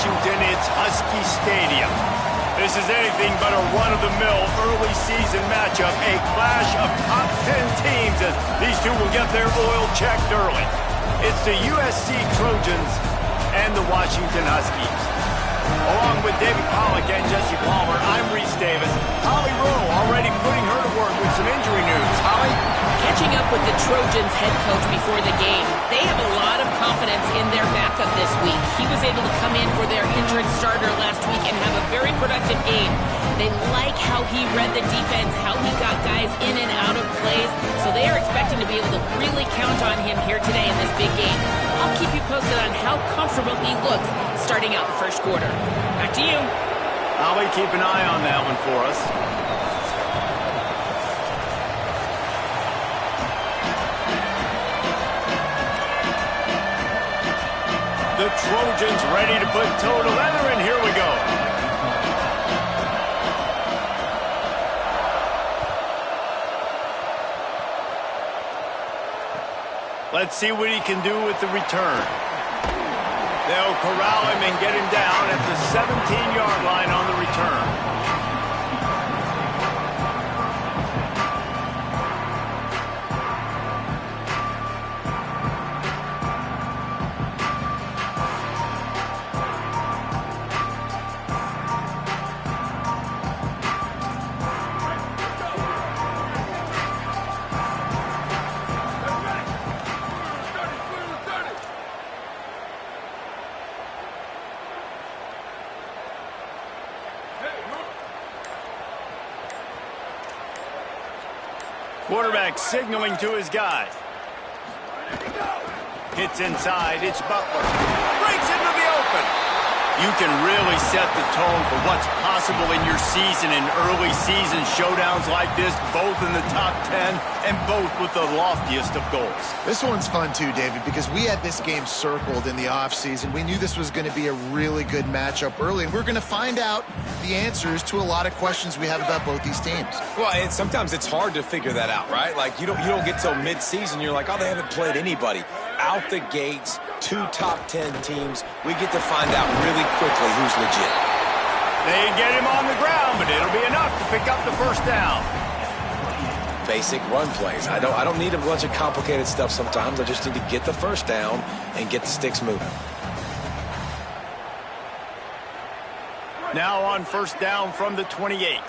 Washington, it's Husky Stadium. This is anything but a run-of-the-mill early season matchup, a clash of top 10 teams as these two will get their oil checked early. It's the USC Trojans and the Washington Huskies. Along with David Pollack and Jesse Palmer, I'm Reese Davis. Holly Rowe already putting her to work with some injury news. Holly? Catching up with the Trojans head coach before the game, they have a lot of confidence in their backup this week. He was able to come in for their injured starter last week and have a very productive game. They like how he read the defense, how he got guys in and out of plays, so they are expecting to be able to really count on him here today in this big game. I'll keep you posted on how comfortable he looks starting out the first quarter. Back to you. Holly, keep an eye on that one for us. The Trojans ready to put toe to leather, and here we go. Let's see what he can do with the return. They'll corral him and get him down at the 17-yard line on the return. Quarterback signaling to his guys. Hits inside. It's Butler. Breaks into the open. You can really set the tone for what's possible in your season in early season showdowns like this, both in the top 10 and both with the loftiest of goals. This one's fun too, David, because we had this game circled in the offseason. We knew this was going to be a really good matchup early, and we're going to find out the answers to a lot of questions we have about both these teams. Well, and sometimes it's hard to figure that out, right? Like, you don't get till mid-season, you're like, oh, they haven't played anybody. Out the gates, 2 top 10 teams, we get to find out really quickly who's legit. They get him on the ground, but it'll be enough to pick up the first down. Basic run plays. I don't need a bunch of complicated stuff sometimes. I just need to get the first down and get the sticks moving. Now on first down from the 28.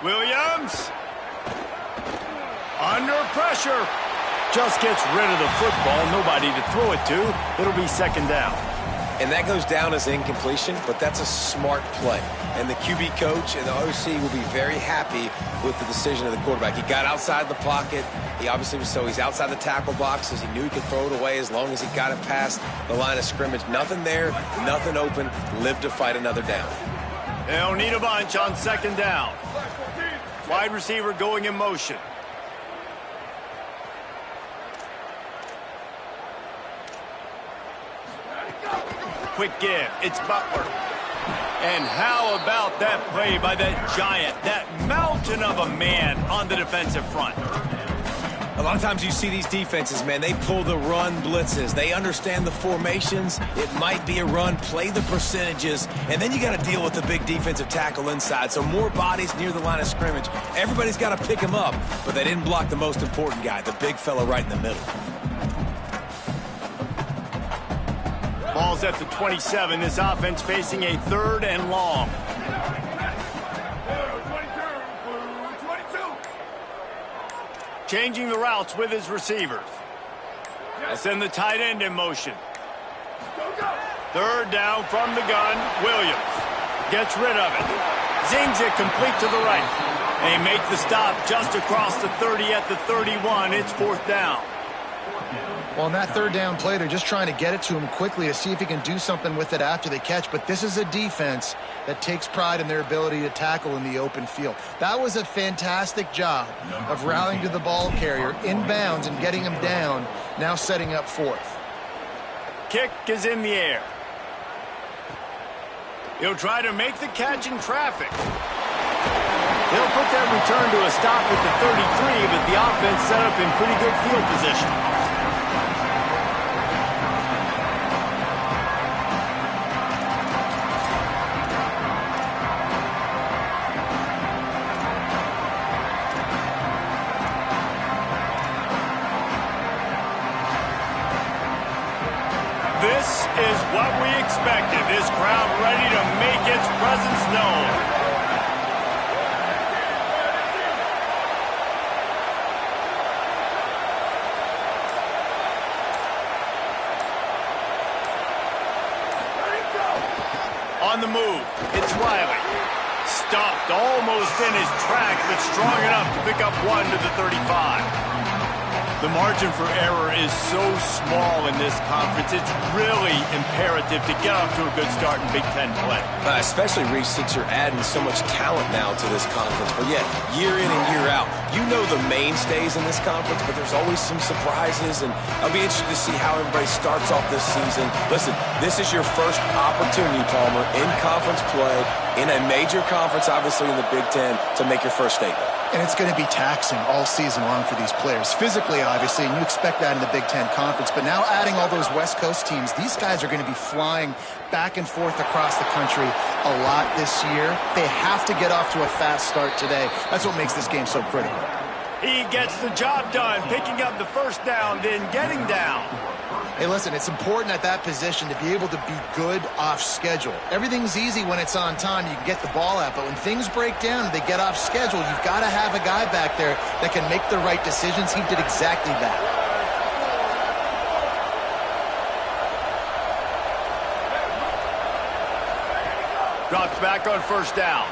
Williams. Under pressure. Just gets rid of the football. Nobody to throw it to. It'll be second down. And that goes down as incompletion, but that's a smart play. And the QB coach and the OC will be very happy with the decision of the quarterback. He got outside the pocket. He obviously was he's outside the tackle boxes. He knew he could throw it away as long as he got it past the line of scrimmage. Nothing there, nothing open. Live to fight another down. They'll need a bunch on second down. Wide receiver going in motion. Quick give. It's Butler. And how about that play by that giant, that mountain of a man on the defensive front? A lot of times you see these defenses, man, they pull the run blitzes. They understand the formations. It might be a run, play the percentages, and then you got to deal with the big defensive tackle inside. So more bodies near the line of scrimmage. Everybody's got to pick him up, but they didn't block the most important guy, the big fella right in the middle. Ball's at the 27. This offense facing a third and long. Changing the routes with his receivers. They send the tight end in motion. Third down from the gun. Williams gets rid of it. Zings it complete to the right. They make the stop just across the 30 at the 31. It's fourth down. Well, in that third down play, they're just trying to get it to him quickly to see if he can do something with it after they catch. But this is a defense that takes pride in their ability to tackle in the open field. That was a fantastic job of rallying to the ball carrier inbounds and getting him down, now setting up fourth. Kick is in the air. He'll try to make the catch in traffic. They'll put that return to a stop at the 33, but the offense set up in pretty good field position. This is what we expected. This crowd ready to make its presence known. On the move, it's Riley. Stuffed almost in his tracks, but strong enough to pick up one to the 35. The margin for error is so small in this conference, it's really imperative to get off to a good start in Big Ten play. Especially, Reese, since you're adding so much talent now to this conference. But yet, year in and year out, you know the mainstays in this conference, but there's always some surprises, and I'll be interested to see how everybody starts off this season. Listen, this is your first opportunity, Palmer, in conference play, in a major conference, obviously in the Big Ten, to make your first statement. And it's going to be taxing all season long for these players. Physically, obviously, and you expect that in the Big Ten Conference. But now adding all those West Coast teams, these guys are going to be flying back and forth across the country a lot this year. They have to get off to a fast start today. That's what makes this game so critical. He gets the job done, picking up the first down, then getting down. Hey, listen, it's important at that position to be able to be good off schedule. Everything's easy when it's on time. You can get the ball out. But when things break down and they get off schedule, you've got to have a guy back there that can make the right decisions. He did exactly that. Drops back on first down.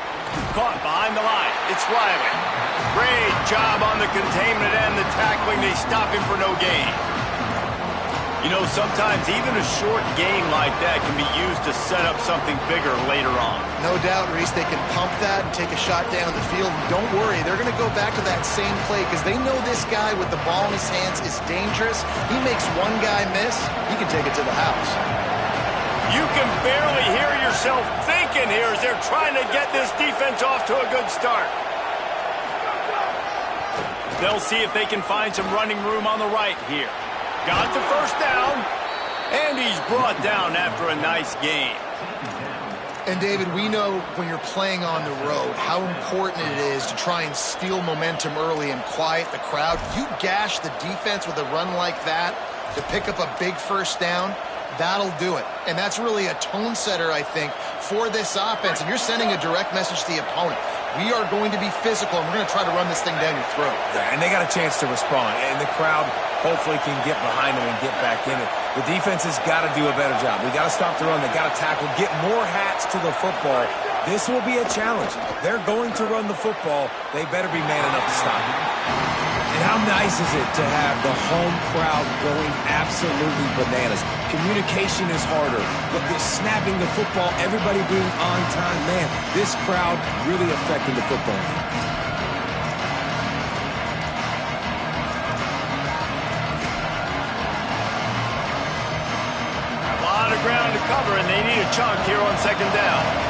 Caught behind the line. It's Riley. Great job on the containment and the tackling. They stop him for no gain. You know, sometimes even a short game like that can be used to set up something bigger later on. No doubt, Reese, they can pump that and take a shot down the field. And don't worry, they're going to go back to that same play because they know this guy with the ball in his hands is dangerous. He makes one guy miss, he can take it to the house. You can barely hear yourself thinking here as they're trying to get this defense off to a good start. They'll see if they can find some running room on the right here. Got the first down, and he's brought down after a nice gain. And, David, we know when you're playing on the road how important it is to try and steal momentum early and quiet the crowd. You gash the defense with a run like that to pick up a big first down, that'll do it. And that's really a tone setter, I think, for this offense. And you're sending a direct message to the opponent. We are going to be physical, and we're going to try to run this thing down your throat. Yeah, and they got a chance to respond, and the crowd hopefully can get behind them and get back in it. The defense has got to do a better job. We got to stop the run. They got to tackle, get more hats to the football. This will be a challenge. They're going to run the football. They better be man enough to stop it. And how nice is it to have the home crowd going absolutely bananas? Communication is harder, but the snapping the football, everybody being on time, man, this crowd really affecting the football. A lot of ground to cover, and they need a chunk here on second down.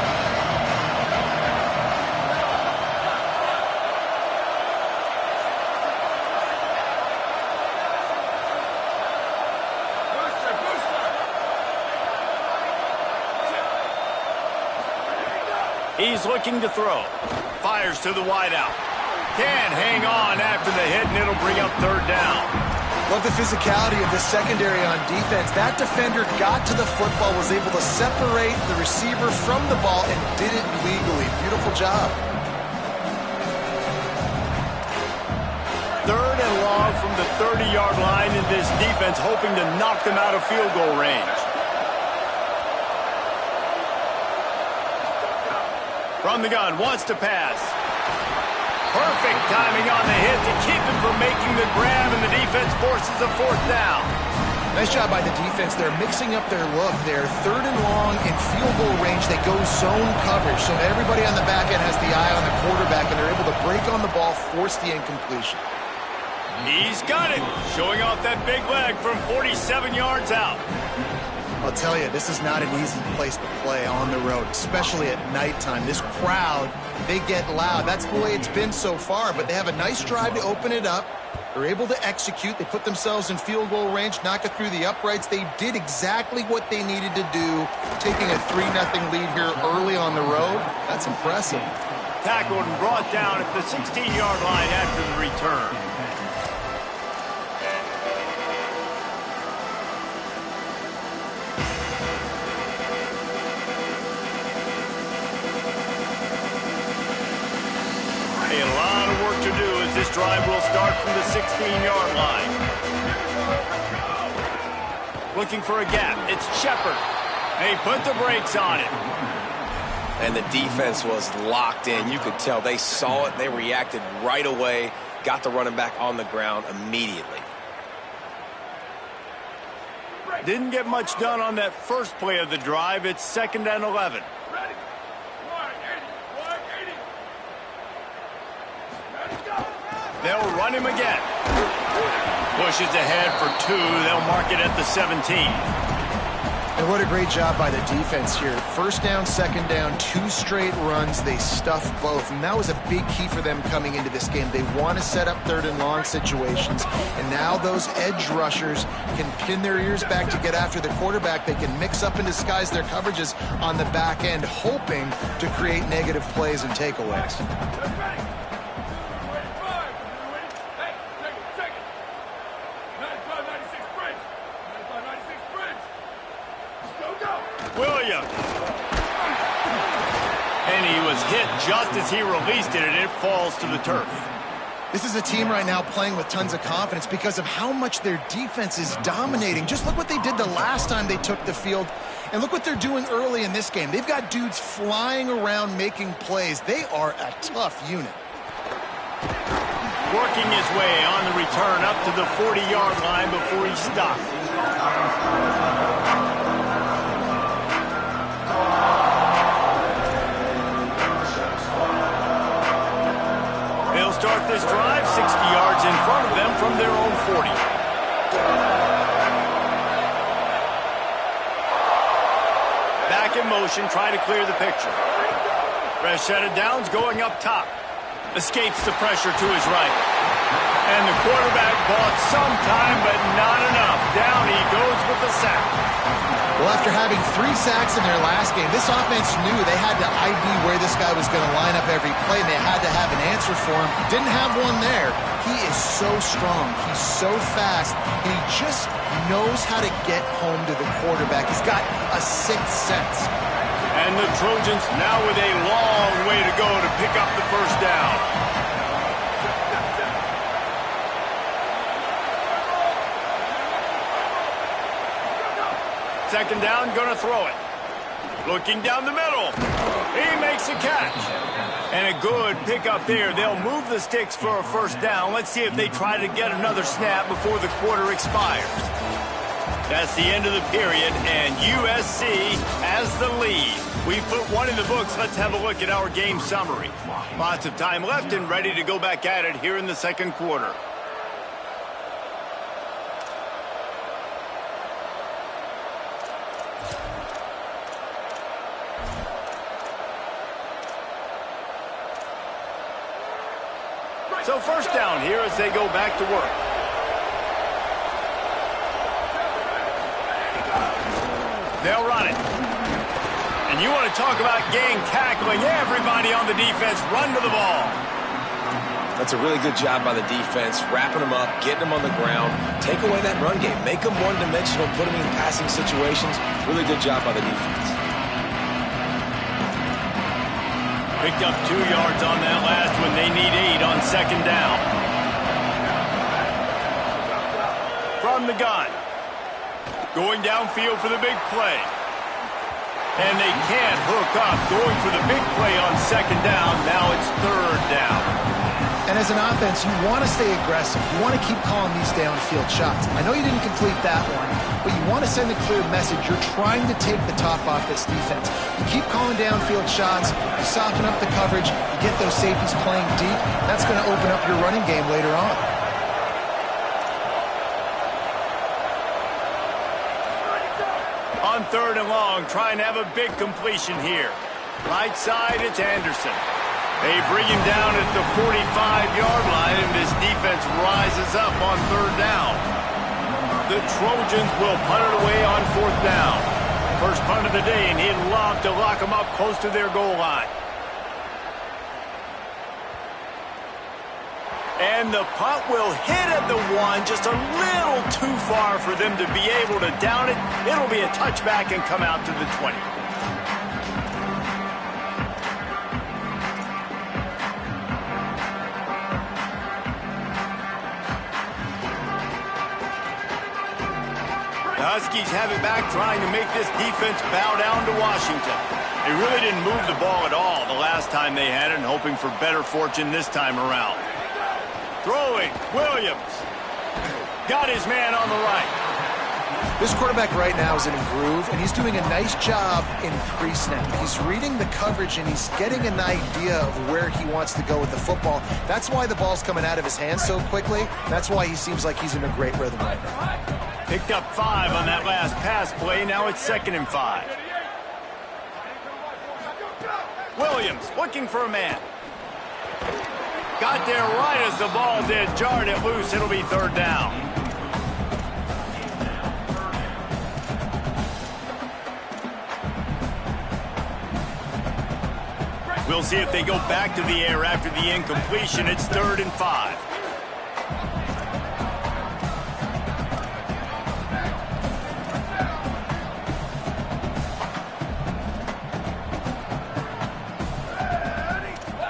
He's looking to throw. Fires to the wideout. Can hang on after the hit, and it'll bring up third down. Love the physicality of the secondary on defense. That defender got to the football, was able to separate the receiver from the ball, and did it legally. Beautiful job. Third and long from the 30-yard line in this defense, hoping to knock them out of field goal range. From the gun, wants to pass. Perfect timing on the hit to keep him from making the grab, and the defense forces a fourth down. Nice job by the defense. They're mixing up their look there. Third and long in field goal range. They go zone coverage, so everybody on the back end has the eye on the quarterback, and they're able to break on the ball, force the incompletion. He's got it, showing off that big leg from 47 yards out. I'll tell you, this is not an easy place to play on the road, especially at nighttime. This crowd, they get loud. That's the way it's been so far, but they have a nice drive to open it up. They're able to execute. They put themselves in field goal range, knock it through the uprights. They did exactly what they needed to do, taking a 3-0 lead here early on the road. That's impressive. Tackled and brought down at the 16-yard line after the return. A lot of work to do as this drive will start from the 16-yard line. Looking for a gap. It's Shepard. They put the brakes on it. And the defense was locked in. You could tell they saw it. They reacted right away. Got the running back on the ground immediately. Didn't get much done on that first play of the drive. It's 2nd and 11. They'll run him again. Pushes ahead for 2. They'll mark it at the 17. And what a great job by the defense here. First down, second down, 2 straight runs. They stuffed both, and that was a big key for them coming into this game. They want to set up 3rd and long situations, and now those edge rushers can pin their ears back to get after the quarterback. They can mix up and disguise their coverages on the back end, hoping to create negative plays and takeaways. Williams. And he was hit just as he released it, and it falls to the turf. This is a team right now playing with tons of confidence because of how much their defense is dominating. Just look what they did the last time they took the field, and look what they're doing early in this game. They've got dudes flying around making plays. They are a tough unit. Working his way on the return up to the 40-yard line before he stopped. They'll start this drive 60 yards in front of them from their own 40. Back in motion, trying to clear the picture. Fresh set of downs going up top. Escapes the pressure to his right. And the quarterback bought some time, but not enough. Down he goes with the sack. Well, after having 3 sacks in their last game, this offense knew they had to ID where this guy was going to line up every play, and they had to have an answer for him. Didn't have one there. He is so strong. He's so fast, and he just knows how to get home to the quarterback. He's got a 6th sense. And the Trojans now with a long way to go to pick up the first down. Second down, gonna throw it. Looking down the middle. He makes a catch. And a good pickup there. They'll move the sticks for a first down. Let's see if they try to get another snap before the quarter expires. That's the end of the period, and USC has the lead. We've put one in the books. Let's have a look at our game summary. Lots of time left and ready to go back at it here in the second quarter. So first down here as they go back to work. They'll run it. And you want to talk about gang tackling. Everybody on the defense run to the ball. That's a really good job by the defense, wrapping them up, getting them on the ground, take away that run game, make them one-dimensional, put them in passing situations. Really good job by the defense. Picked up 2 yards on that last one. They need 8 on second down. From the gun. Going downfield for the big play. And they can't hook up. Going for the big play on second down. Now it's third down. And as an offense, you want to stay aggressive. You want to keep calling these downfield shots. I know you didn't complete that one, but you want to send a clear message. You're trying to take the top off this defense. You keep calling downfield shots. You soften up the coverage. You get those safeties playing deep. That's going to open up your running game later on. On 3rd and long, trying to have a big completion here. Right side, it's Anderson. They bring him down at the 45-yard line, and this defense rises up on 3rd down. The Trojans will punt it away on 4th down. First punt of the day, and he'd love to lock them up close to their goal line. And the punt will hit at the 1, just a little too far for them to be able to down it. It'll be a touchback and come out to the 20. The Huskies have it back, trying to make this defense bow down to Washington. They really didn't move the ball at all the last time they had it, and hoping for better fortune this time around. Throwing, Williams. Got his man on the right. This quarterback right now is in a groove, and he's doing a nice job in pre-snap. He's reading the coverage, and he's getting an idea of where he wants to go with the football. That's why the ball's coming out of his hands so quickly. That's why he seems like he's in a great rhythm right now. Picked up 5 on that last pass play. Now it's 2nd and 5. Williams looking for a man. Got there right as the ball did. Jarred it loose. It'll be 3rd down. We'll see if they go back to the air after the incompletion. It's 3rd and 5.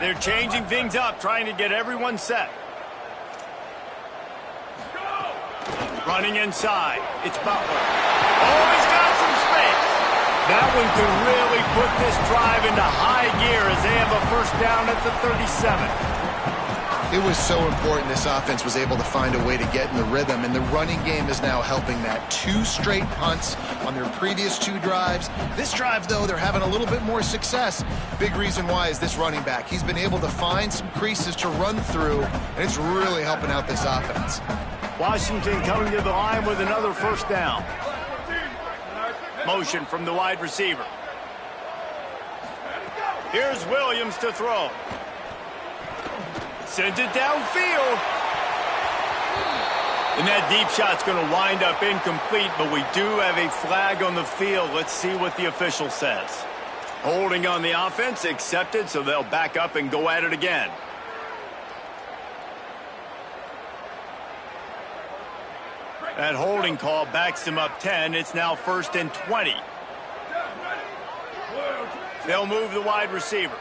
They're changing things up, trying to get everyone set. Running inside. It's Butler. Oh, he's got some space. That one could really put this drive into high gear as they have a 1st down at the 37. It was so important this offense was able to find a way to get in the rhythm, and the running game is now helping that. 2 straight punts on their previous 2 drives. This drive, though, they're having a little bit more success. Big reason why is this running back. He's been able to find some creases to run through, and it's really helping out this offense. Washington coming to the line with another 1st down. Motion from the wide receiver. Here's Williams to throw. Sends it downfield. And that deep shot's going to wind up incomplete, but we do have a flag on the field. Let's see what the official says. Holding on the offense, accepted, so they'll back up and go at it again. That holding call backs them up 10. It's now 1st and 20. They'll move the wide receiver.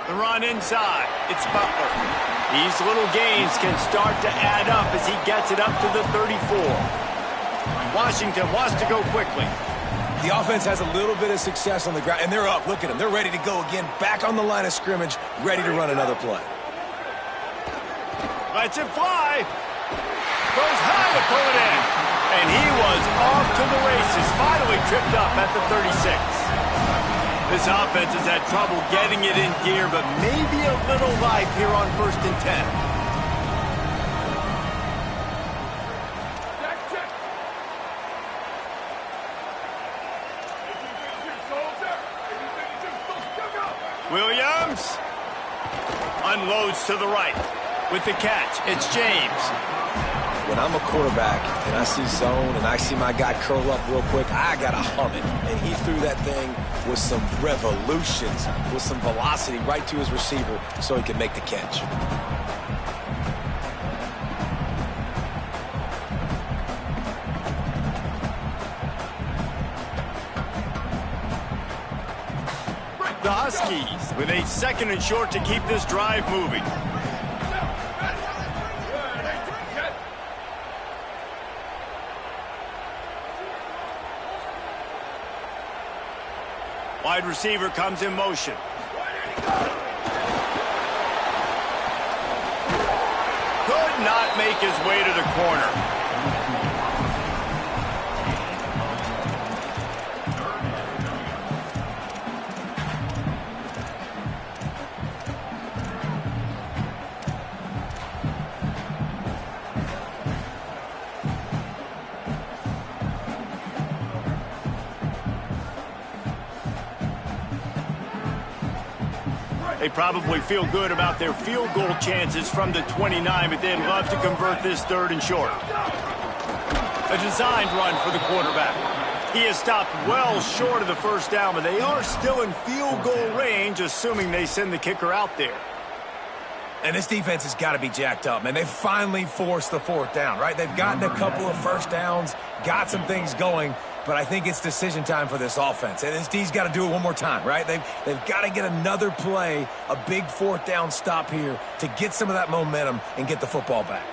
The run inside. It's Butler. These little gains can start to add up as he gets it up to the 34. Washington wants to go quickly. The offense has a little bit of success on the ground, and they're up. Look at them. They're ready to go again. Back on the line of scrimmage, ready to run another play. Lets it fly. Goes high to pull it in. And he was off to the races. Finally tripped up at the 36. This offense has had trouble getting it in gear, but maybe a little life here on 1st and 10. Williams unloads to the right with the catch. It's James. When I'm a quarterback and I see zone and I see my guy curl up real quick, I got to hum it. And he threw that thing with some revolutions, with some velocity right to his receiver so he could make the catch. The Huskies with a 2nd and short to keep this drive moving. Wide receiver comes in motion. Could not make his way to the corner. They probably feel good about their field goal chances from the 29, but they'd love to convert this 3rd and short. A designed run for the quarterback. He has stopped well short of the first down, but they are still in field goal range, assuming they send the kicker out there. And this defense has got to be jacked up, man. They finally forced the 4th down, right? They've gotten a couple of first downs, got some things going, but I think it's decision time for this offense. And this D's got to do it one more time, right? They've got to get another play, a big 4th down stop here to get some of that momentum and get the football back.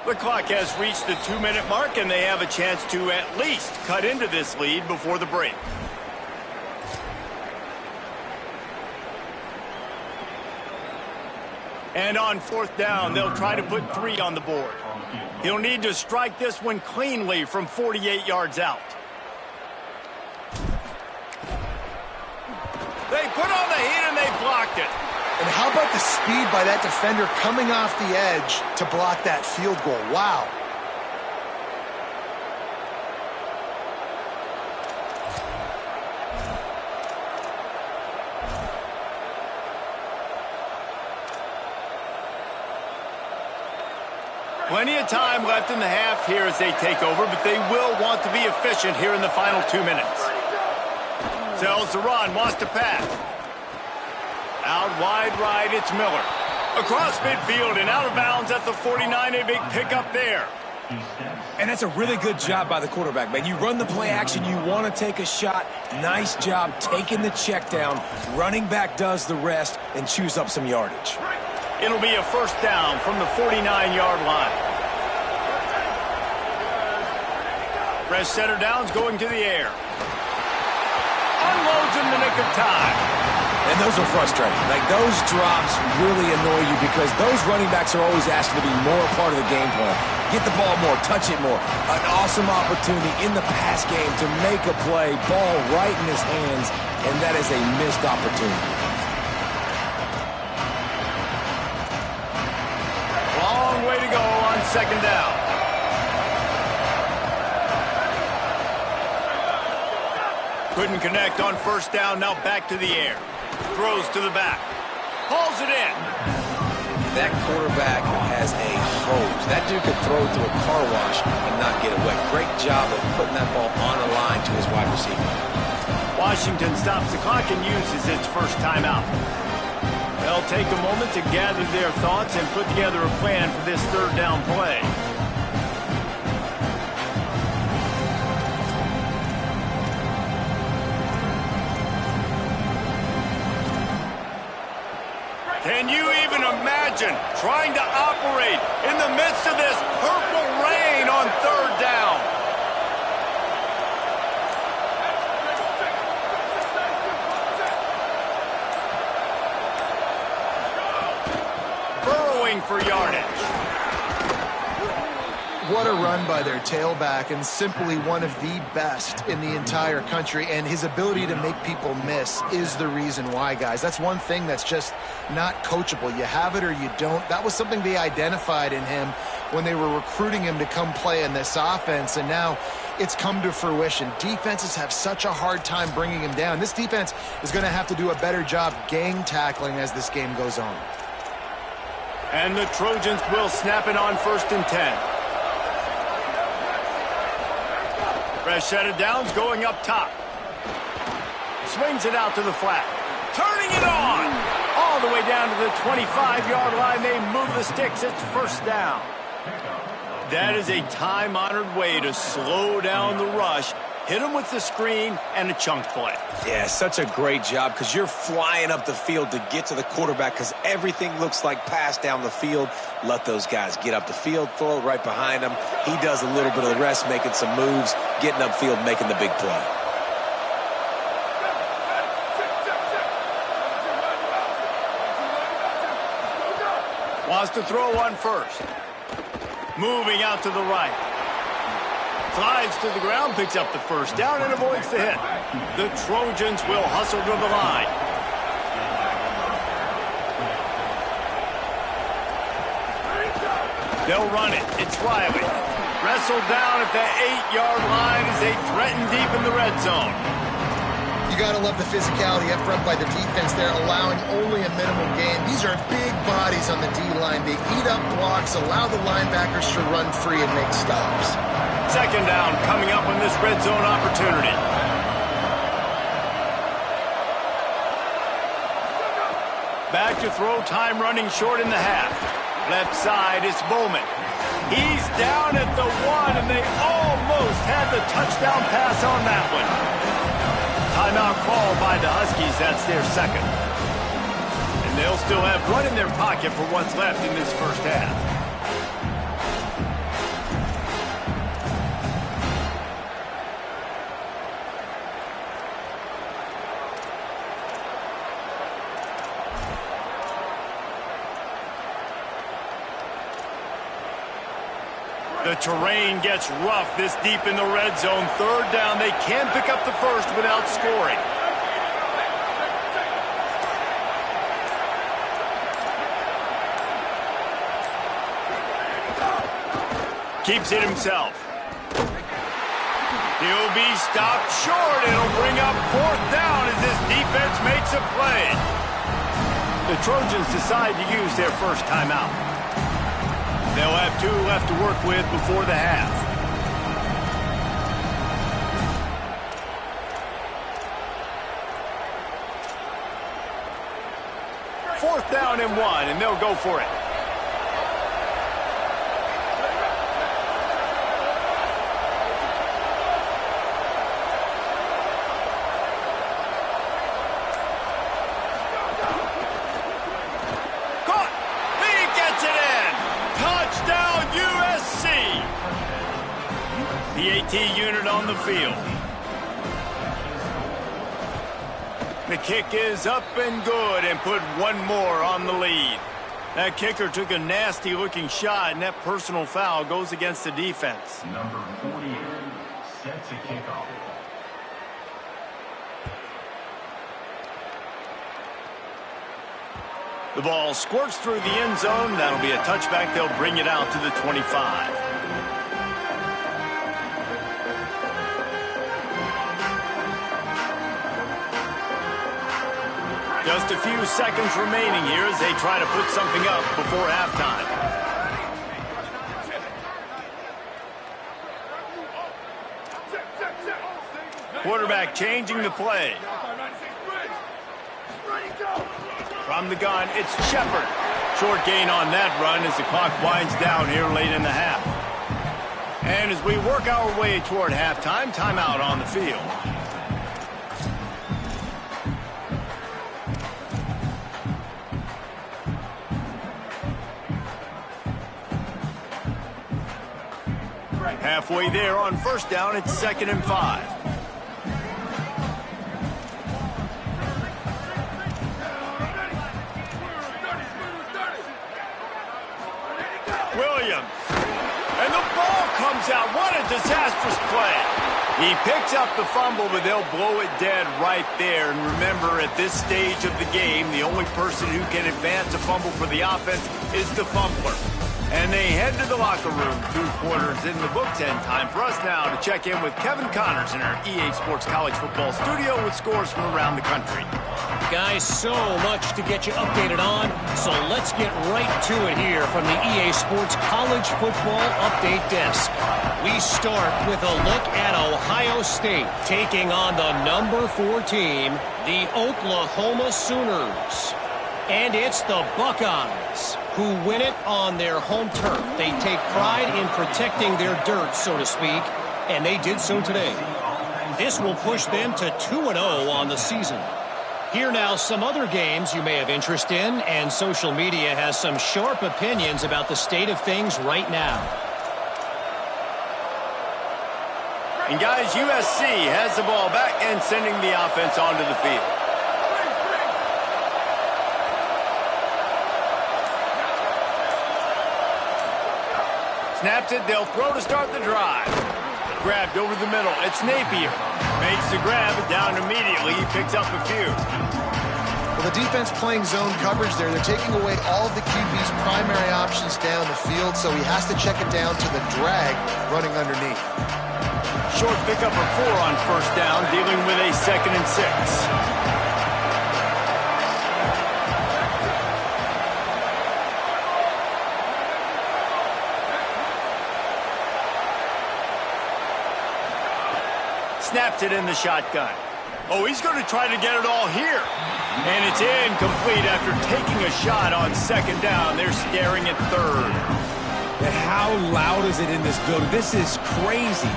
The clock has reached the 2-minute mark, and they have a chance to at least cut into this lead before the break. And on 4th down, they'll try to put 3 on the board. He'll need to strike this one cleanly from 48 yards out. They put on the heat and they blocked it. And how about the speed by that defender coming off the edge to block that field goal? Wow. Plenty of time left in the half here as they take over, but they will want to be efficient here in the final 2 minutes. Sells the run, wants to pass. Out wide right, it's Miller. Across midfield and out of bounds at the 49, a big pickup there. And that's a really good job by the quarterback, man. You run the play action, you want to take a shot. Nice job taking the check down. Running back does the rest and chews up some yardage. It'll be a 1st down from the 49-yard line. Fresh center downs going to the air. Unloads in the nick of time. And those are frustrating. Like, those drops really annoy you because those running backs are always asked to be more a part of the game plan. Get the ball more, touch it more. An awesome opportunity in the pass game to make a play, ball right in his hands, and that is a missed opportunity. Long way to go on 2nd down. Couldn't connect on 1st down, now back to the air. Throws to the back. Hauls it in. That quarterback has a hose. That dude could throw it through a car wash and not get it wet. Great job of putting that ball on a line to his wide receiver. Washington stops the clock and uses its 1st timeout. They'll take a moment to gather their thoughts and put together a plan for this 3rd down play. Can you even imagine trying to operate in the midst of this purple rain on 3rd down? Burrowing for yardage. What a run by their tailback, and simply one of the best in the entire country. And his ability to make people miss is the reason why, guys. That's one thing that's just not coachable. You have it or you don't. That was something they identified in him when they were recruiting him to come play in this offense, and now it's come to fruition. Defenses have such a hard time bringing him down. This defense is going to have to do a better job gang tackling as this game goes on. And the Trojans will snap it on 1st and 10. Fresh set of downs going up top. Swings it out to the flat. Turning it on. All the way down to the 25-yard line. They move the sticks. It's 1st down. That is a time-honored way to slow down the rush. Hit them with the screen and a chunk play. Yeah, such a great job because you're flying up the field to get to the quarterback because everything looks like pass down the field. Let those guys get up the field, throw it right behind him. He does a little bit of the rest, making some moves, getting upfield, making the big play. Wants to throw on 1st. Moving out to the right. Slides to the ground, picks up the 1st down, and avoids the hit. The Trojans will hustle to the line. They'll run it. It's Riley. Wrestled down at the 8-yard line as they threaten deep in the red zone. You got to love the physicality up front by the defense there, allowing only a minimal gain. These are big bodies on the D-line. They eat up blocks, allow the linebackers to run free and make stops. Second down coming up on this red zone opportunity. Back to throw, time running short in the half. Left side is Bowman. He's down at the 1, and they almost had the touchdown pass on that one. Timeout called by the Huskies. That's their second. And they'll still have one in their pocket for what's left in this first half. The terrain gets rough this deep in the red zone. Third down, they can pick up the first without scoring. Keeps it himself. He'll be stopped short. It'll bring up fourth down as this defense makes a play. The Trojans decide to use their first timeout. They'll have 2 left to work with before the half. Fourth down and 1, and they'll go for it. The AT unit on the field. The kick is up and good and put one more on the lead. That kicker took a nasty-looking shot, and that personal foul goes against the defense. Number 48 sets a kickoff. The ball squirts through the end zone. That'll be a touchback. They'll bring it out to the 25. Just a few seconds remaining here as they try to put something up before halftime. Quarterback changing the play. From the gun, it's Shepard. Short gain on that run as the clock winds down here late in the half. And as we work our way toward halftime, timeout on the field. Halfway there on first down, it's 2nd and 5. Williams. And the ball comes out. What a disastrous play. He picks up the fumble, but they'll blow it dead right there. And remember, at this stage of the game, the only person who can advance a fumble for the offense is the fumbler. And they head to the locker room. 2 quarters in the books, and time for us now to check in with Kevin Connors in our EA Sports College Football studio with scores from around the country. Guys, so much to get you updated on, so let's get right to it here from the EA Sports College Football Update Desk. We start with a look at Ohio State taking on the number 4 team, the Oklahoma Sooners. And it's the Buckeyes who win it on their home turf. They take pride in protecting their dirt, so to speak, and they did so today. This will push them to 2-0 on the season. Here now some other games you may have interest in, and social media has some sharp opinions about the state of things right now. And guys, USC has the ball back and sending the offense onto the field. Snaps it, they'll throw to start the drive. Grabbed over the middle, it's Napier. Makes the grab, down immediately, he picks up a few. Well, the defense playing zone coverage there, they're taking away all of the QB's primary options down the field, so he has to check it down to the drag running underneath. Short pickup of 4 on first down, dealing with a 2nd and 6. Snaps it in the shotgun. Oh, he's going to try to get it all here. And it's incomplete after taking a shot on 2nd down. They're staring at 3rd. And how loud is it in this building? This is crazy.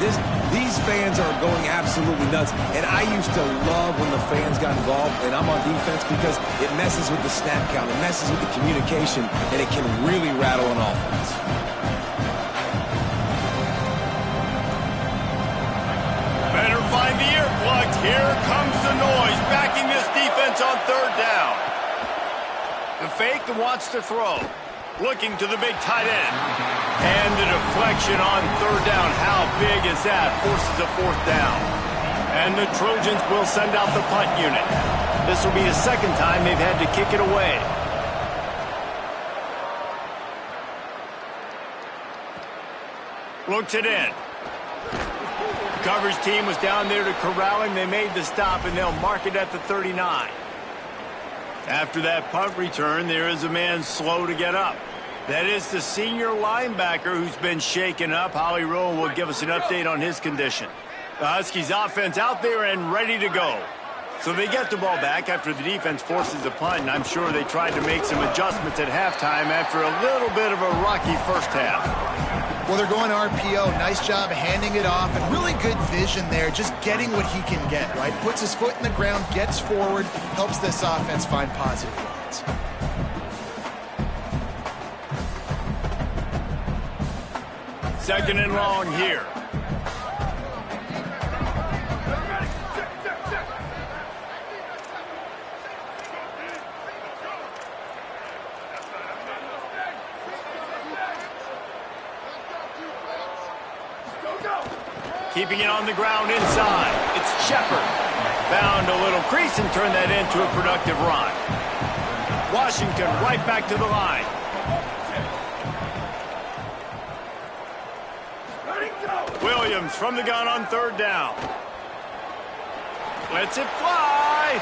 These fans are going absolutely nuts. And I used to love when the fans got involved, and I'm on defense because it messes with the snap count. It messes with the communication, and it can really rattle an offense. Better find the earplugs. Here comes the noise, backing this defense on 3rd down. The fake wants to throw. Looking to the big tight end. And the deflection on 3rd down. How big is that? Forces a 4th down. And the Trojans will send out the punt unit. This will be the 2nd time they've had to kick it away. Looks it in. The coverage team was down there to corral him. They made the stop, and they'll mark it at the 39. After that punt return, there is a man slow to get up. That is the senior linebacker who's been shaken up. Holly Rowe will give us an update on his condition. The Huskies offense out there and ready to go. So they get the ball back after the defense forces a punt, and I'm sure they tried to make some adjustments at halftime after a little bit of a rocky first half. Well, they're going RPO. Nice job handing it off, and really good vision there, just getting what he can get, right? Puts his foot in the ground, gets forward, helps this offense find positive lines. Second and long here. Keeping it on the ground inside. It's Shepard. Found a little crease and turned that into a productive run. Washington right back to the line. Williams from the gun on 3rd down. Lets it fly.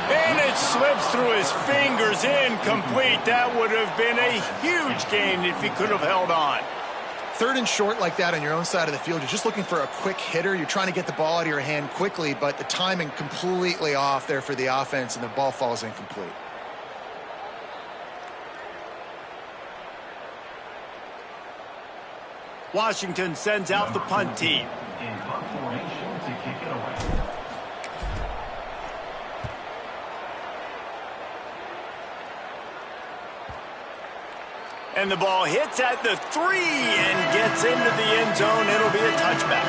And it slips through his fingers. Incomplete. That would have been a huge gain if he could have held on. 3rd and short like that on your own side of the field, you're just looking for a quick hitter. You're trying to get the ball out of your hand quickly, but the timing completely off there for the offense, and the ball falls incomplete. Washington sends out the punt team. In punt formation to kick it away. And the ball hits at the 3 and gets into the end zone. It'll be a touchback.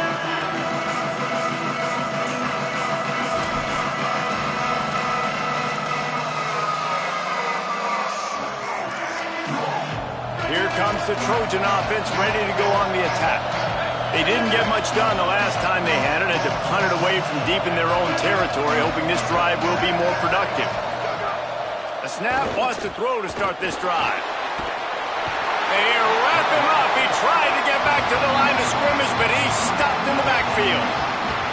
Here comes the Trojan offense ready to go on the attack. They didn't get much done the last time they had it. Had to punt it away from deep in their own territory, hoping this drive will be more productive. A snap wants to throw to start this drive. They wrap him up. He tried to get back to the line of scrimmage, but he's stopped in the backfield.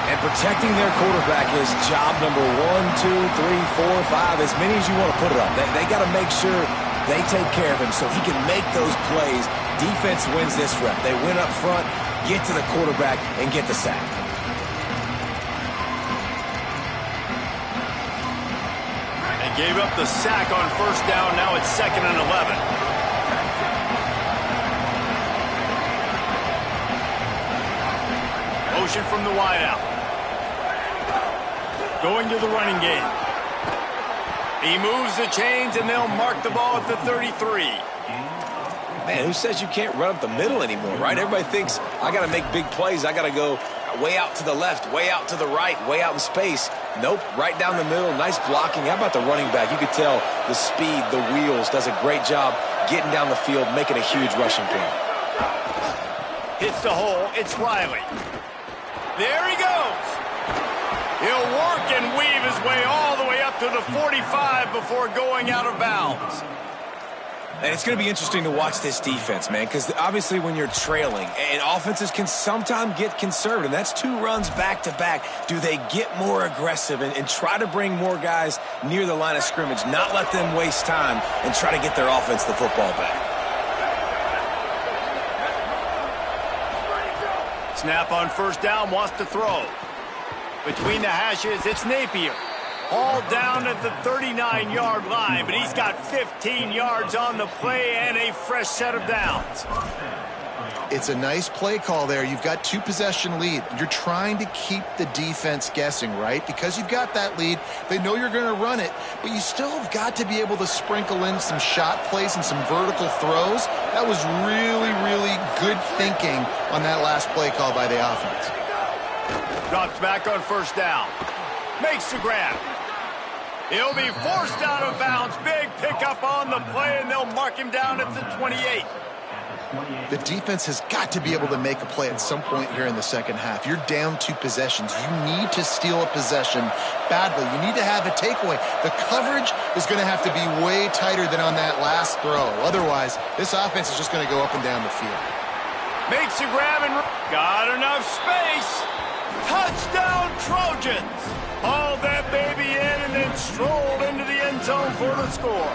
And protecting their quarterback is job number 1, 2, 3, 4, 5, as many as you want to put it up. They got to make sure they take care of him so he can make those plays. Defense wins this rep. They win up front, get to the quarterback, and get the sack. They gave up the sack on first down. Now it's 2nd and 11. Motion from the wideout. Going to the running game. He moves the chains, and they'll mark the ball at the 33. Man, who says you can't run up the middle anymore, right? Everybody thinks, I got to make big plays. I got to go way out to the left, way out to the right, way out in space. Nope, right down the middle. Nice blocking. How about the running back? You could tell the speed, the wheels, does a great job getting down the field, making a huge rushing play. Hits the hole. It's Riley. There he goes. He'll work and weave his way all the way up to the 45 before going out of bounds. And it's going to be interesting to watch this defense, man, because obviously when you're trailing, and offenses can sometimes get conservative. That's 2 runs back-to-back. Do they get more aggressive and try to bring more guys near the line of scrimmage, not let them waste time, and try to get their offense the football back? Snap on first down, wants to throw. Between the hashes, it's Napier. All down at the 39-yard line, but he's got 15 yards on the play and a fresh set of downs. It's a nice play call there. You've got 2-possession lead. You're trying to keep the defense guessing, right? Because you've got that lead, they know you're going to run it, but you still have got to be able to sprinkle in some shot plays and some vertical throws. That was really, really good thinking on that last play call by the offense. Drops back on first down. Makes the grab. He'll be forced out of bounds. Big pickup on the play, and they'll mark him down at the 28. The defense has got to be able to make a play at some point here in the second half. You're down 2 possessions. You need to steal a possession badly. You need to have a takeaway. The coverage is going to have to be way tighter than on that last throw. Otherwise, this offense is just going to go up and down the field. Makes the grab and got enough space. Touchdown, Trojans. Hauled that baby in and then strolled into the end zone for the score.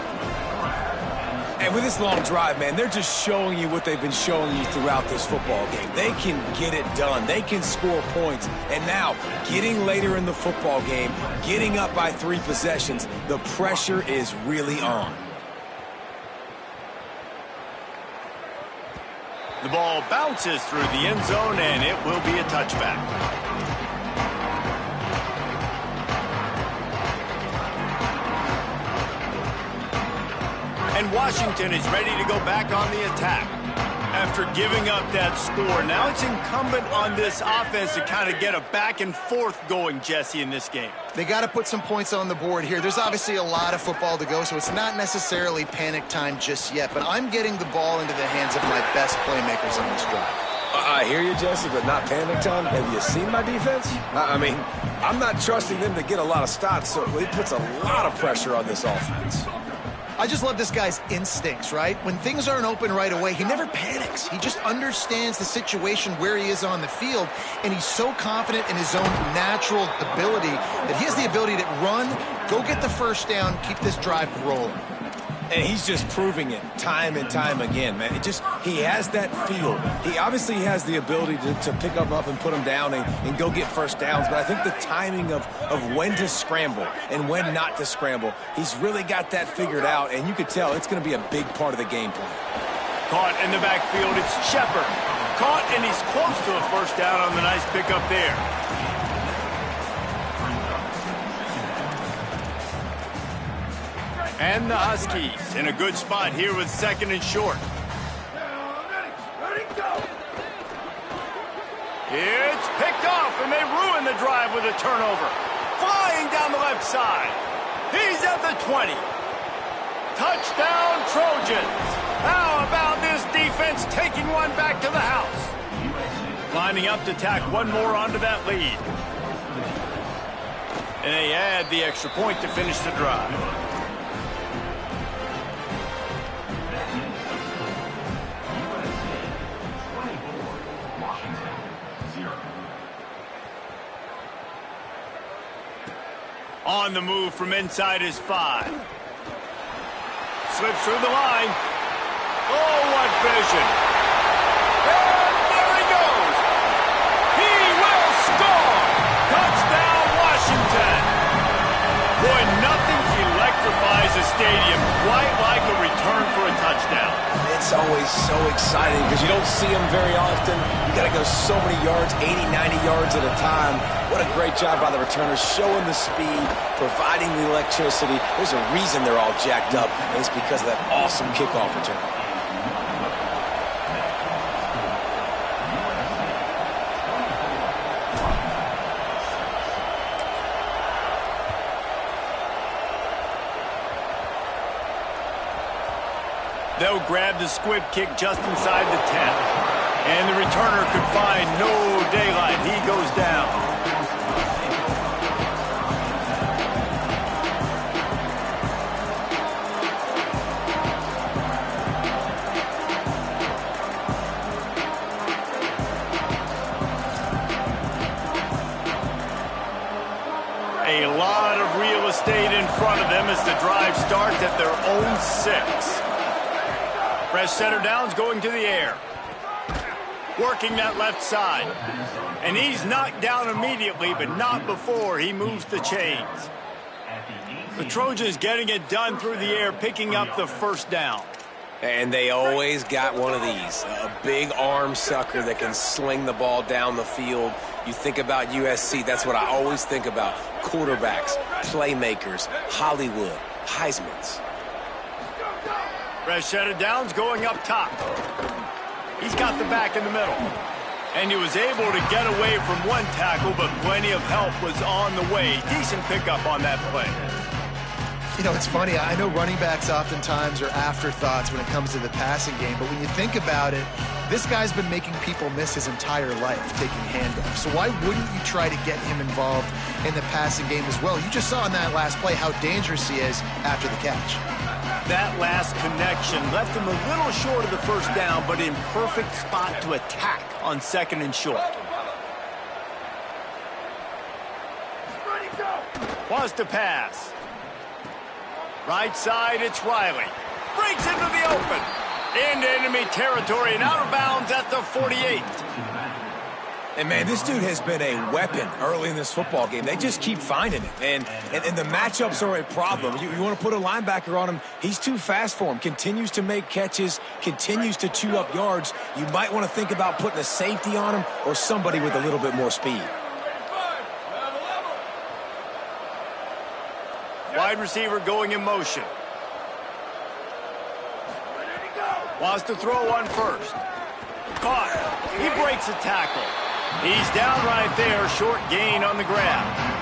And with this long drive, man, they're just showing you what they've been showing you throughout this football game. They can get it done. They can score points. And now, getting later in the football game, getting up by 3 possessions, the pressure is really on. The ball bounces through the end zone, and it will be a touchback. And Washington is ready to go back on the attack. After giving up that score, now it's incumbent on this offense to kind of get a back and forth going, Jesse, in this game. They got to put some points on the board here. There's obviously a lot of football to go, so it's not necessarily panic time just yet, but I'm getting the ball into the hands of my best playmakers on this drive. I hear you, Jesse, but not panic time. Have you seen my defense? I mean, I'm not trusting them to get a lot of stops, so it puts a lot of pressure on this offense. I just love this guy's instincts, right? When things aren't open right away, he never panics. He just understands the situation where he is on the field, and he's so confident in his own natural ability that he has the ability to run, go get the first down, keep this drive rolling. And he's just proving it time and time again, man. He has that feel. He obviously has the ability to pick them up and put them down and go get first downs. But I think the timing of when to scramble and when not to scramble, he's really got that figured out. And you could tell it's going to be a big part of the game plan. Caught in the backfield, it's Shepard. Caught, and he's close to a first down on the nice pickup there. And the Huskies in a good spot here with 2nd and short. It's picked off, and they ruin the drive with a turnover. Flying down the left side. He's at the 20. Touchdown, Trojans. How about this defense taking one back to the house? Lining up to tack one more onto that lead. And they add the extra point to finish the drive. On the move from inside his 5. Slips through the line. Oh, what vision. And there he goes. He will score. Touchdown, Washington. Boy, nothing electrifies a stadium quite like a return for a touchdown. It's always so exciting because you don't see them very often. You got to go so many yards, 80, 90 yards at a time. What a great job by the returners, showing the speed, providing the electricity. There's a reason they're all jacked up, and it's because of that awesome kickoff return. They'll grab the squib kick just inside the 10. And the returner could find no daylight. He goes down. own 6. Fresh center downs going to the air. Working that left side. And he's knocked down immediately, but not before he moves the chains. The Trojans getting it done through the air, picking up the first down. And they always got one of these, a big arm sucker that can sling the ball down the field. You think about USC, that's what I always think about. Quarterbacks, playmakers, Hollywood, Heismans. Fresh set of downs going up top. He's got the back in the middle. And he was able to get away from one tackle, but plenty of help was on the way. Decent pickup on that play. You know, it's funny. I know running backs oftentimes are afterthoughts when it comes to the passing game, but when you think about it, this guy's been making people miss his entire life taking handoffs. So why wouldn't you try to get him involved in the passing game as well? You just saw in that last play how dangerous he is after the catch. That last connection left him a little short of the first down, but in perfect spot to attack on 2nd and short. Wants to pass. Right side, it's Riley. Breaks into the open. Into enemy territory and out of bounds at the 48. And, man, this dude has been a weapon early in this football game. They just keep finding it. And the matchups are a problem. You want to put a linebacker on him, he's too fast for him. Continues to make catches, continues to chew up yards. You might want to think about putting a safety on him or somebody with a little bit more speed. Wide receiver going in motion. Wants to throw one first. Caught. He breaks a tackle. He's down right there. Short gain on the grab.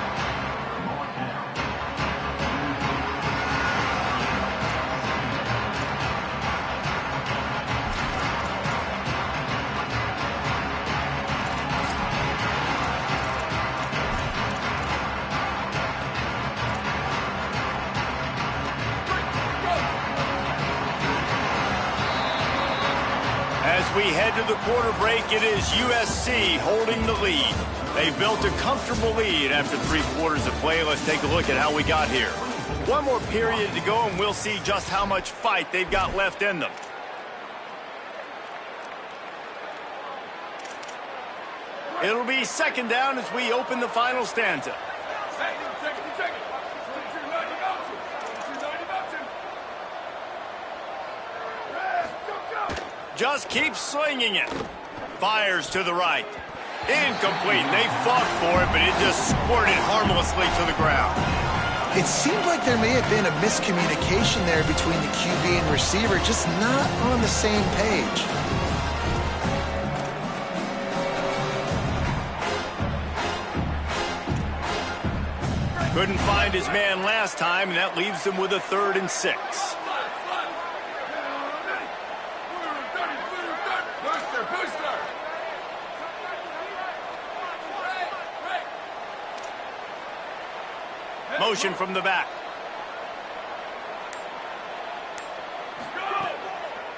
As we head to the quarter break, it is USC holding the lead. They've built a comfortable lead after 3 quarters of play. Let's take a look at how we got here. One more period to go, and we'll see just how much fight they've got left in them. It'll be 2nd down as we open the final stanza. Just keeps slinging it. Fires to the right. Incomplete. They fought for it, but it just squirted harmlessly to the ground. It seemed like there may have been a miscommunication there between the QB and receiver, just not on the same page. Couldn't find his man last time, and that leaves him with a 3rd and 6. Motion from the back.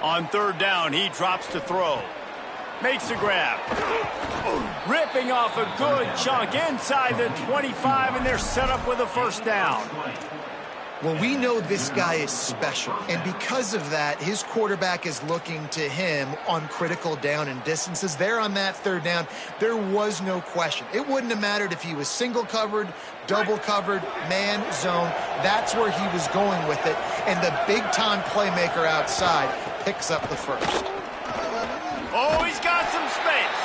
On 3rd down, he drops to throw. Makes a grab. Ripping off a good chunk inside the 25, and they're set up with a 1st down. Well, we know this guy is special, and because of that, his quarterback is looking to him on critical down and distances. There on that 3rd down, there was no question. It wouldn't have mattered if he was single covered, double covered, man, zone. That's where he was going with it, and the big-time playmaker outside picks up the 1st. Oh, he's got some space.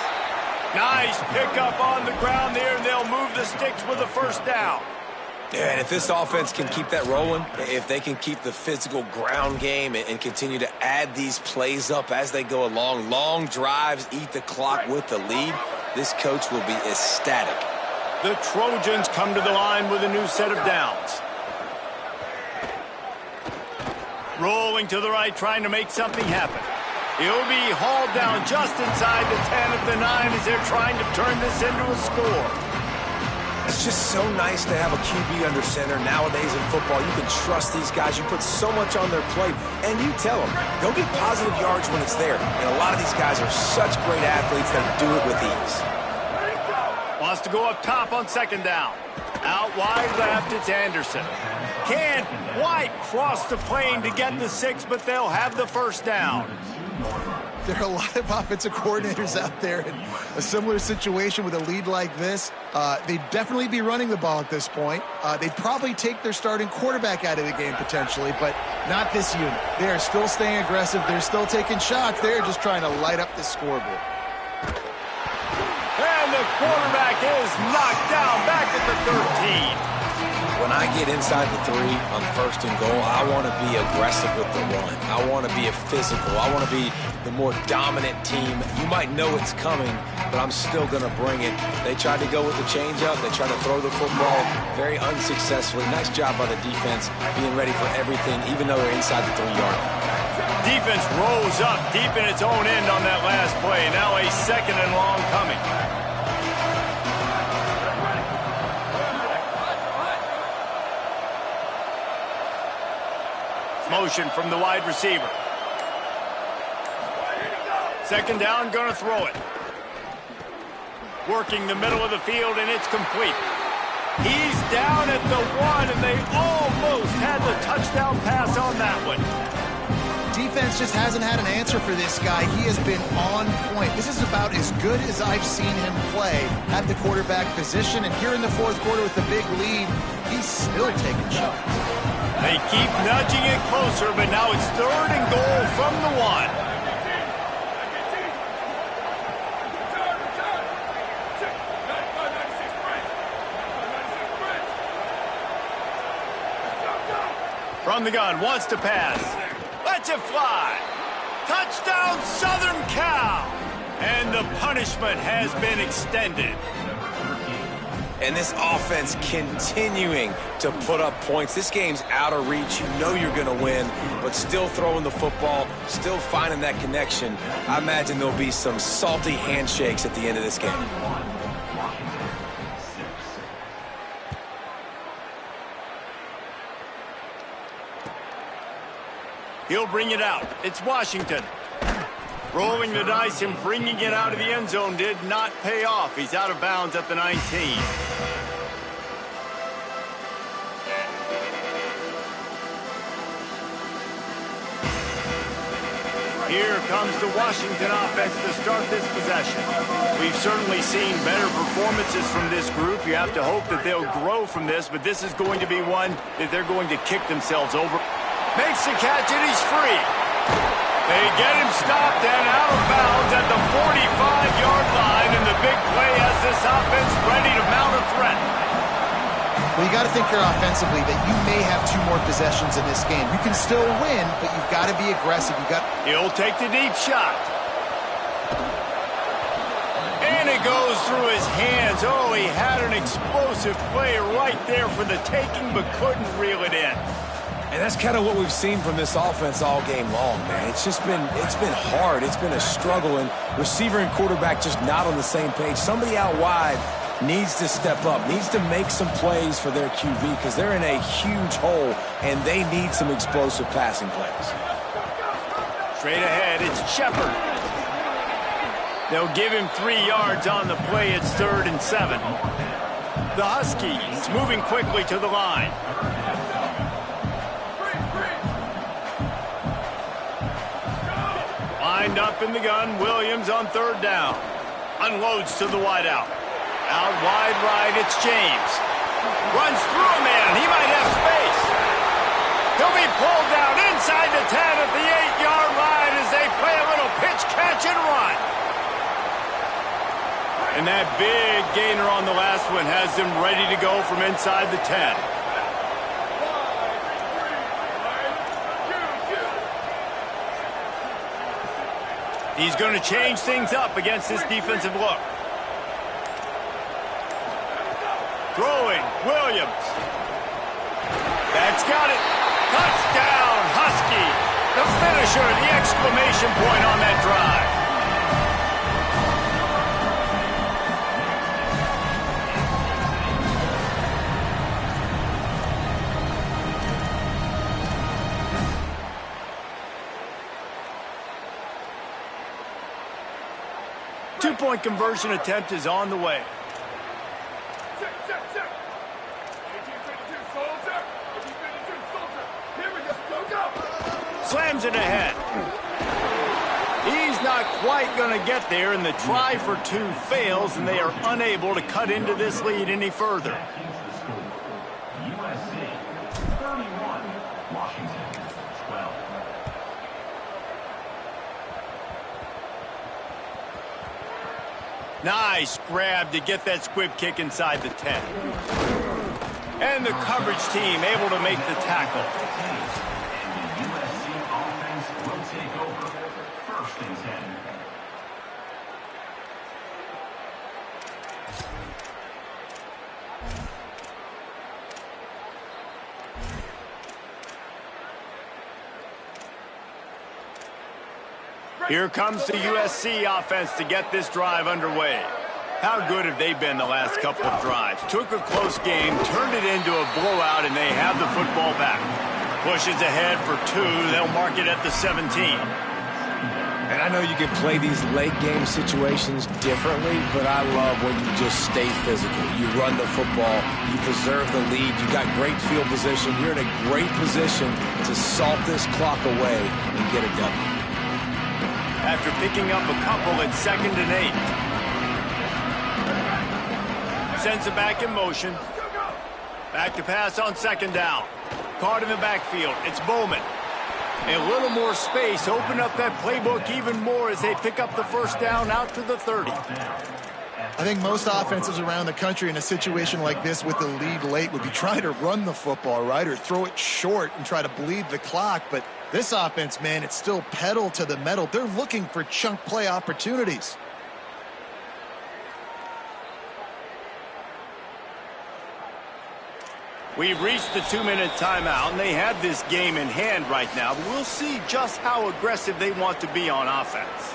Nice pickup on the ground there, and they'll move the sticks with a 1st down. Yeah, and if this offense can keep that rolling, if they can keep the physical ground game and continue to add these plays up as they go along, long drives, eat the clock with the lead, this coach will be ecstatic. The Trojans come to the line with a new set of downs. Rolling to the right, trying to make something happen. He'll be hauled down just inside the 10 at the 9 as they're trying to turn this into a score. It's just so nice to have a QB under center. Nowadays in football, you can trust these guys. You put so much on their plate, and you tell them, go get positive yards when it's there. And a lot of these guys are such great athletes that do it with ease. Wants to go up top on 2nd down. Out wide left, it's Anderson. can't quite cross the plane to get the 6, but they'll have the first down. There are a lot of offensive coordinators out there in a similar situation with a lead like this. They'd definitely be running the ball at this point. They'd probably take their starting quarterback out of the game potentially, but not this unit. They are still staying aggressive. They're still taking shots. They're just trying to light up the scoreboard. And the quarterback is knocked down back at the 13. When I get inside the 3 on 1st and goal, I want to be aggressive with the run. I want to be a physical. I want to be the more dominant team. You might know it's coming, but I'm still going to bring it. They tried to go with the changeup. They tried to throw the football very unsuccessfully. Nice job by the defense being ready for everything, even though they're inside the 3-yard line. Defense rolls up deep in its own end on that last play. Now a 2nd and long coming. Motion from the wide receiver. 2nd down, gonna throw it. Working the middle of the field, and it's complete. He's down at the 1, and they almost had the touchdown pass on that one. Defense just hasn't had an answer for this guy. He has been on point. This is about as good as I've seen him play at the quarterback position, and here in the 4th quarter with the big lead, he's still taking shots. They keep nudging it closer, but now it's 3rd and goal from the 1. From the gun, wants to pass. Lets it fly. Touchdown, Southern Cal. And the punishment has been extended. And this offense continuing to put up points. This game's out of reach. You know you're going to win, but still throwing the football, still finding that connection. I imagine there'll be some salty handshakes at the end of this game. He'll bring it out. It's Washington. Rolling the dice and bringing it out of the end zone did not pay off. He's out of bounds at the 19. Here comes the Washington offense to start this possession. We've certainly seen better performances from this group. You have to hope that they'll grow from this, but this is going to be one that they're going to kick themselves over. Makes the catch, and he's free. They get him stopped and out of bounds at the 45-yard line, and the big play has this offense ready to mount a threat. Well, you got to think here offensively that you may have 2 more possessions in this game. You can still win, but you've got to be aggressive. He'll take the deep shot. And it goes through his hands. Oh, he had an explosive play right there for the taking, but couldn't reel it in. And that's kind of what we've seen from this offense all game long, man. It's been hard. It's been a struggle, and receiver and quarterback just not on the same page. Somebody out wide needs to step up, needs to make some plays for their QB because they're in a huge hole, and they need some explosive passing plays. Straight ahead, it's Shepard. They'll give him 3 yards on the play. It's 3rd and 7. The Huskies moving quickly to the line. Lined up in the gun, Williams on 3rd down. Unloads to the wideout. Out wide right, it's James. Runs through a man, he might have space. He'll be pulled down inside the 10 at the 8-yard line as they play a little pitch, catch, and run. And that big gainer on the last one has them ready to go from inside the 10. He's going to change things up against this defensive look. Throwing, Williams. That's got it. Touchdown, Husky. The finisher, the exclamation point on that drive. Two-point conversion attempt is on the way. Slams it ahead. He's not quite going to get there, and the try for two fails, and they are unable to cut into this lead any further. USC 31, Washington 12. Nice grab to get that squib kick inside the 10. And the coverage team able to make the tackle. And the USC offense will take over. First and 10. Here comes the USC offense to get this drive underway. How good have they been the last couple of drives? Took a close game, turned it into a blowout, and they have the football back. Pushes ahead for two. They'll mark it at the 17. And I know you can play these late game situations differently, but I love when you just stay physical. You run the football, you preserve the lead, you got great field position. You're in a great position to salt this clock away and get it done. After picking up a couple at 2nd and 8. Sends it back in motion. Back to pass on 2nd down. Caught in the backfield. It's Bowman. A little more space. Open up that playbook even more as they pick up the first down out to the 30. I think most offenses around the country in a situation like this with the lead late would be trying to run the football, right, or throw it short and try to bleed the clock. But this offense, man, it's still pedal to the metal. They're looking for chunk play opportunities. We've reached the 2-minute timeout, and they have this game in hand right now. But we'll see just how aggressive they want to be on offense.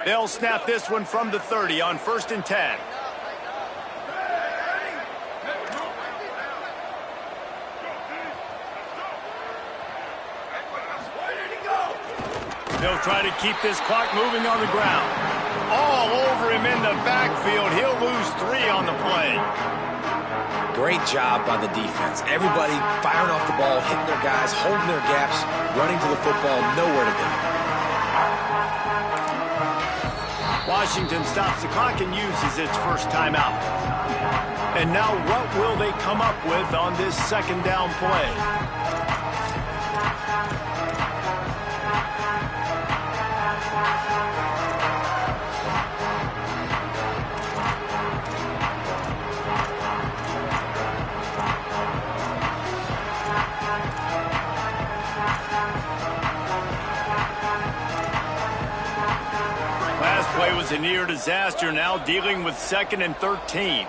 They'll snap this one from the 30 on 1st and 10. They'll try to keep this clock moving on the ground. All over him in the backfield. He'll lose 3 on the play. Great job by the defense. Everybody firing off the ball, hitting their guys, holding their gaps, running to the football, nowhere to go. Washington stops the clock and uses its first timeout. And now what will they come up with on this 2nd down play? Last play was a near disaster, now dealing with 2nd and 13.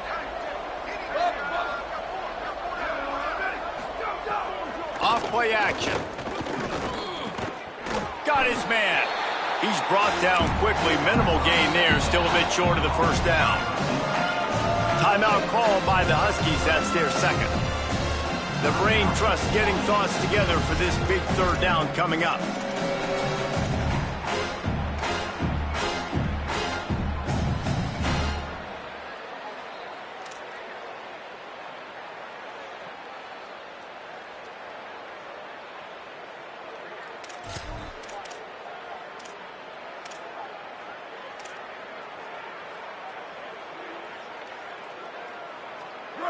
Off-play action. Got his man. He's brought down quickly. Minimal gain there, still a bit short of the first down. Timeout called by the Huskies. That's their 2nd. The brain trust getting thoughts together for this big 3rd down coming up.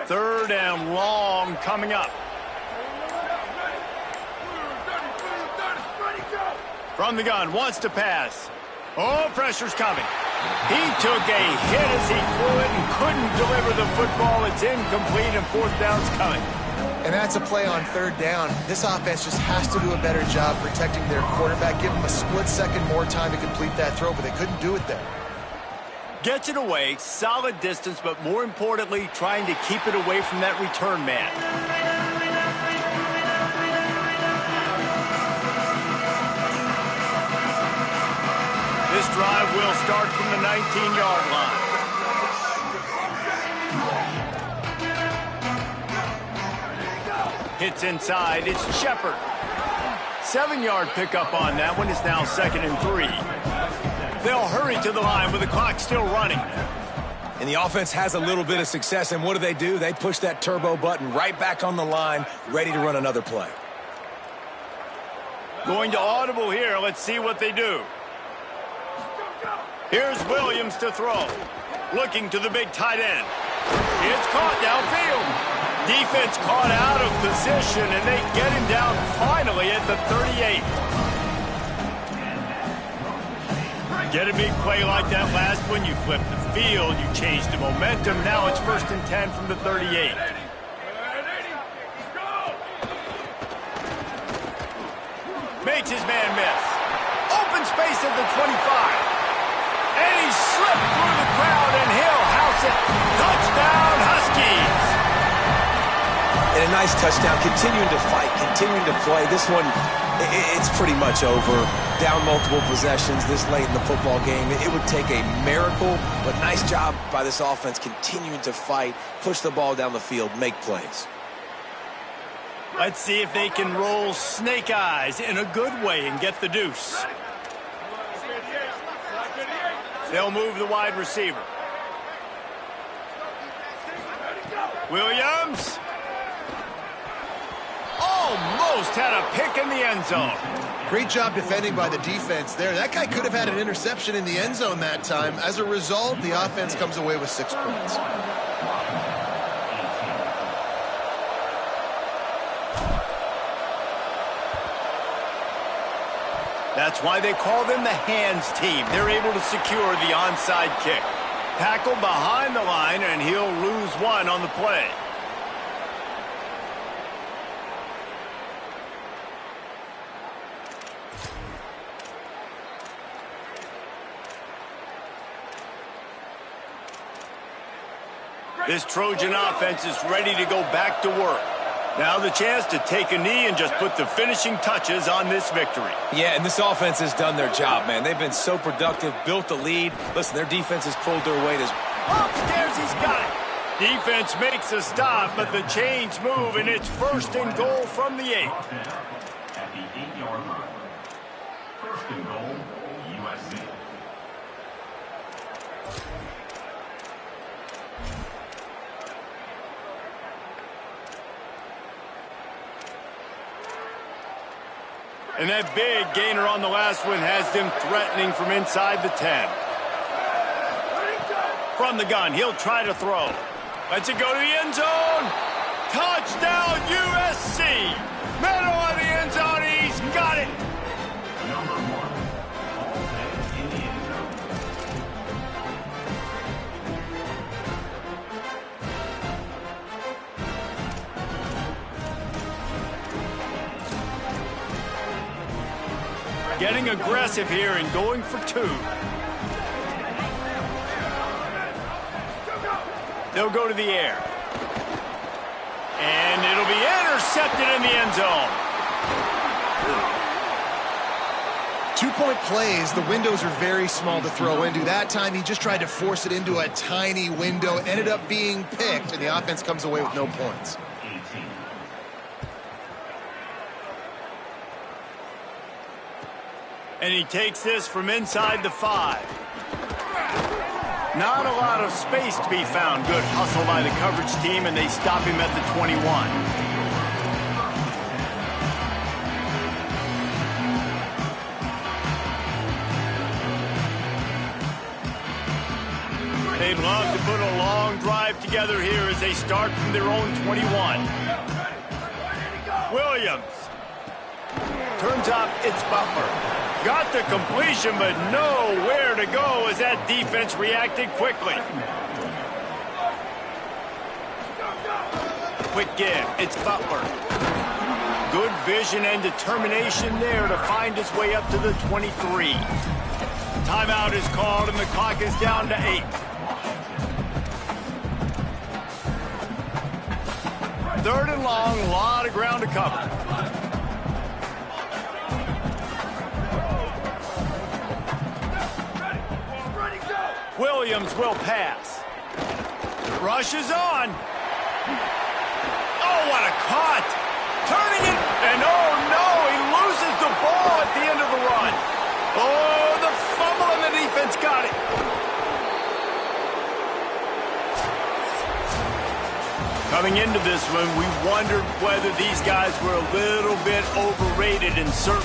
Third and long coming up. From the gun, wants to pass. Oh, pressure's coming. He took a hit as he threw it and couldn't deliver the football. It's incomplete and 4th down's coming. And that's a play on 3rd down. This offense just has to do a better job protecting their quarterback. Give them a split second more time to complete that throw, but they couldn't do it there. Gets it away, solid distance, but more importantly, trying to keep it away from that return man. This drive will start from the 19-yard line. Hits inside, it's Shepard. 7-yard pickup on that one. Is now 2nd and 3. They'll hurry to the line with the clock still running. And the offense has a little bit of success, and what do? They push that turbo button right back on the line, ready to run another play. Going to audible here. Let's see what they do. Here's Williams to throw. Looking to the big tight end. It's caught downfield. Defense caught out of position, and they get him down finally at the 38. Get a big play like that last one, you flip the field, you change the momentum. Now it's 1st and 10 from the 38. Makes his man miss. Open space at the 25. And he slipped through the crowd, and he'll house it. Touchdown, Huskies! And a nice touchdown, continuing to fight, continuing to play. This one, it's pretty much over. Down multiple possessions this late in the football game. It would take a miracle, but nice job by this offense continuing to fight, push the ball down the field, make plays. Let's see if they can roll snake eyes in a good way and get the deuce. They'll move the wide receiver. Williams. Almost had a pick in the end zone. Great job defending by the defense there. That guy could have had an interception in the end zone that time. As a result, the offense comes away with 6 points. That's why they call them the hands team. They're able to secure the onside kick. Tackle behind the line, and he'll lose one on the play. This Trojan offense is ready to go back to work. Now the chance to take a knee and just put the finishing touches on this victory. Yeah, and this offense has done their job, man. They've been so productive, built the lead. Listen, their defense has pulled their weight as upstairs, he's got it. Defense makes a stop, but the chains move, and it's 1st and goal from the 8. At the 8-yard line. 1st and goal, USC. And that big gainer on the last one has them threatening from inside the 10. From the gun, he'll try to throw. Lets it go to the end zone. Touchdown, USC. Middle of the end zone, he's got it. Number 1, offense in the end zone. Getting aggressive here and going for 2. They'll go to the air. And it'll be intercepted in the end zone. 2-point plays, the windows are very small to throw into. That time, he just tried to force it into a tiny window. Ended up being picked, and the offense comes away with no points. 18. And he takes this from inside the 5. Not a lot of space to be found. Good hustle by the coverage team, and they stop him at the 21. They'd love to put a long drive together here as they start from their own 21. Williams. Turns out it's Butler. Got the completion, but nowhere to go as that defense reacted quickly. Quick give. It's Butler. Good vision and determination there to find his way up to the 23. Timeout is called, and the clock is down to 8. 3rd and long, a lot of ground to cover. Williams will pass. Rushes on. Oh, what a cut. Turning it, and oh no, he loses the ball at the end of the run. Oh, the fumble, and the Coming into this one, we wondered whether these guys were a little bit overrated, and certainly